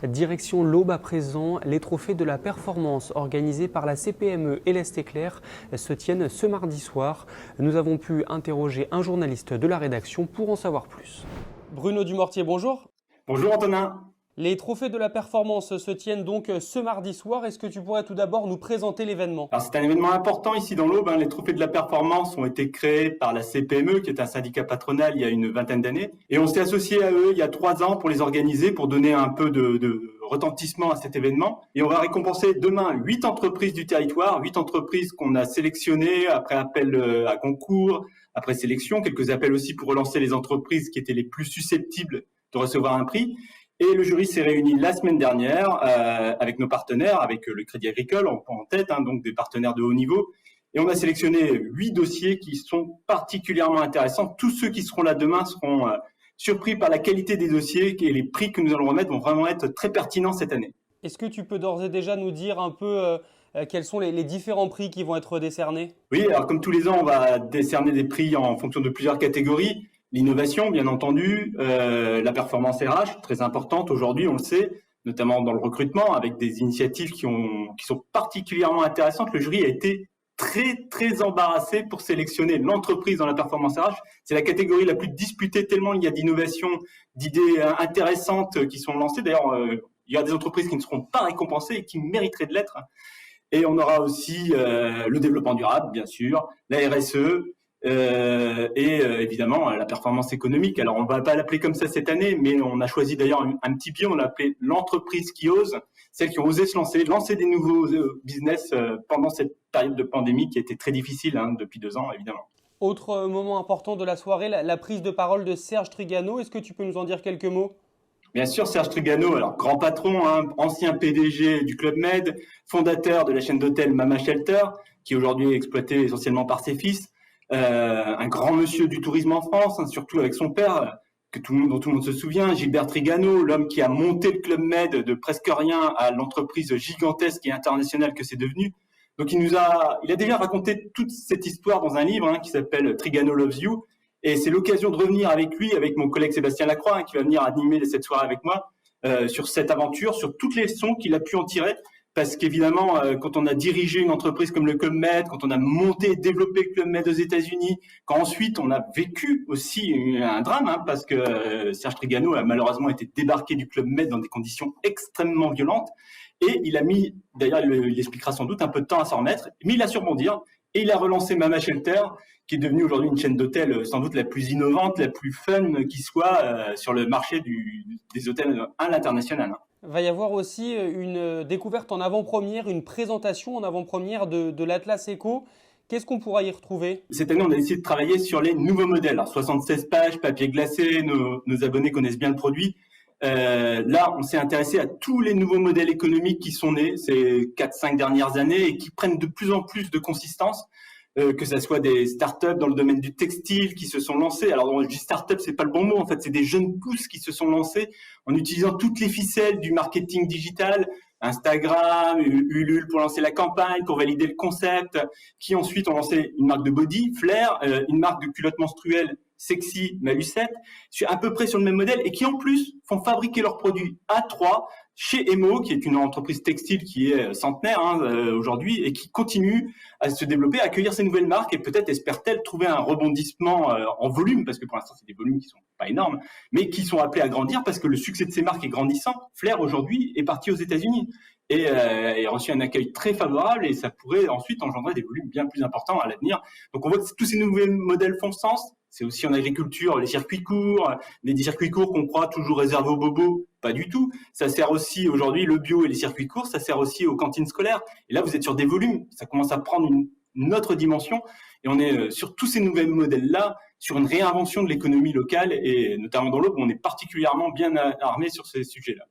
Direction l'Aube à présent, les trophées de la performance organisés par la CPME et l'Est Éclair se tiennent ce mardi soir. Nous avons pu interroger un journaliste de la rédaction pour en savoir plus. Bruno Dumortier, bonjour. Bonjour Antonin. Les trophées de la performance se tiennent donc ce mardi soir. Est-ce que tu pourrais tout d'abord nous présenter l'événement ? Alors c'est un événement important ici dans l'Aube. Les trophées de la performance ont été créés par la CPME, qui est un syndicat patronal il y a une vingtaine d'années. Et on s'est associé à eux il y a 3 ans pour les organiser, pour donner un peu de retentissement à cet événement. Et on va récompenser demain 8 entreprises du territoire, 8 entreprises qu'on a sélectionnées après appel à concours, après sélection, quelques appels aussi pour relancer les entreprises qui étaient les plus susceptibles de recevoir un prix. Et le jury s'est réuni la semaine dernière avec nos partenaires, avec le Crédit Agricole en tête, donc des partenaires de haut niveau. Et on a sélectionné 8 dossiers qui sont particulièrement intéressants. Tous ceux qui seront là demain seront surpris par la qualité des dossiers et les prix que nous allons remettre vont vraiment être très pertinents cette année. Est-ce que tu peux d'ores et déjà nous dire un peu quels sont les différents prix qui vont être décernés ? Oui, alors comme tous les ans, on va décerner des prix en fonction de plusieurs catégories. L'innovation, bien entendu, la performance RH, très importante aujourd'hui, on le sait, notamment dans le recrutement, avec des initiatives qui sont particulièrement intéressantes. Le jury a été très embarrassé pour sélectionner l'entreprise dans la performance RH. C'est la catégorie la plus disputée tellement il y a d'innovations, d'idées intéressantes qui sont lancées. D'ailleurs, il y a des entreprises qui ne seront pas récompensées et qui mériteraient de l'être. Et on aura aussi le développement durable, bien sûr, la RSE, évidemment la performance économique. Alors on va pas l'appeler comme ça cette année, mais on a choisi d'ailleurs un petit biais, on l'a appelé l'entreprise qui ose, celles qui ont osé se lancer des nouveaux business pendant cette période de pandémie qui a été très difficile depuis 2 ans évidemment. Autre moment important de la soirée, la prise de parole de Serge Trigano. Est-ce que tu peux nous en dire quelques mots ? Bien sûr, Serge Trigano, alors grand patron, ancien PDG du Club Med, fondateur de la chaîne d'hôtels Mama Shelter, qui aujourd'hui est exploitée essentiellement par ses fils. Un grand monsieur du tourisme en France, surtout avec son père, dont tout le monde se souvient, Gilbert Trigano, l'homme qui a monté le Club Med de presque rien à l'entreprise gigantesque et internationale que c'est devenu. Donc il a déjà raconté toute cette histoire dans un livre qui s'appelle Trigano Loves You. Et c'est l'occasion de revenir avec lui, avec mon collègue Sébastien Lacroix, qui va venir animer cette soirée avec moi, sur cette aventure, sur toutes les leçons qu'il a pu en tirer. Parce qu'évidemment, quand on a dirigé une entreprise comme le Club Med, quand on a monté et développé le Club Med aux États-Unis, quand ensuite on a vécu aussi un drame, parce que Serge Trigano a malheureusement été débarqué du Club Med dans des conditions extrêmement violentes. Et il a mis, d'ailleurs il expliquera sans doute un peu de temps à s'en remettre, mais il a su rebondir et il a relancé Mama Shelter, qui est devenue aujourd'hui une chaîne d'hôtels sans doute la plus innovante, la plus fun qui soit sur le marché des hôtels à l'international. Va y avoir aussi une découverte en avant-première, une présentation en avant-première de l'Atlas Eco. Qu'est-ce qu'on pourra y retrouver ? Cette année, on a décidé de travailler sur les nouveaux modèles. Alors, 76 pages, papier glacé, nos abonnés connaissent bien le produit. Là, on s'est intéressé à tous les nouveaux modèles économiques qui sont nés ces 4-5 dernières années et qui prennent de plus en plus de consistance. Que ça soit des startups dans le domaine du textile qui se sont lancés. Alors, je dis startup, c'est pas le bon mot. En fait, c'est des jeunes pousses qui se sont lancés en utilisant toutes les ficelles du marketing digital, Instagram, Ulule pour lancer la campagne, pour valider le concept, qui ensuite ont lancé une marque de body, Flair, une marque de culottes menstruelles, Sexy, Malucette, à peu près sur le même modèle et qui en plus font fabriquer leurs produits à 3 chez Emo, qui est une entreprise textile qui est centenaire aujourd'hui et qui continue à se développer, à accueillir ces nouvelles marques et peut-être espère-t-elle trouver un rebondissement en volume, parce que pour l'instant c'est des volumes qui sont pas énormes, mais qui sont appelés à grandir parce que le succès de ces marques est grandissant. Flair aujourd'hui est parti aux États-Unis et a reçu un accueil très favorable et ça pourrait ensuite engendrer des volumes bien plus importants à l'avenir. Donc on voit que tous ces nouveaux modèles font sens. C'est aussi en agriculture, les circuits courts qu'on croit toujours réservés aux bobos, pas du tout. Ça sert aussi aujourd'hui, le bio et les circuits courts, ça sert aussi aux cantines scolaires. Et là, vous êtes sur des volumes, ça commence à prendre une autre dimension. Et on est sur tous ces nouveaux modèles-là, sur une réinvention de l'économie locale et notamment dans l'Aube, où on est particulièrement bien armé sur ces sujets-là.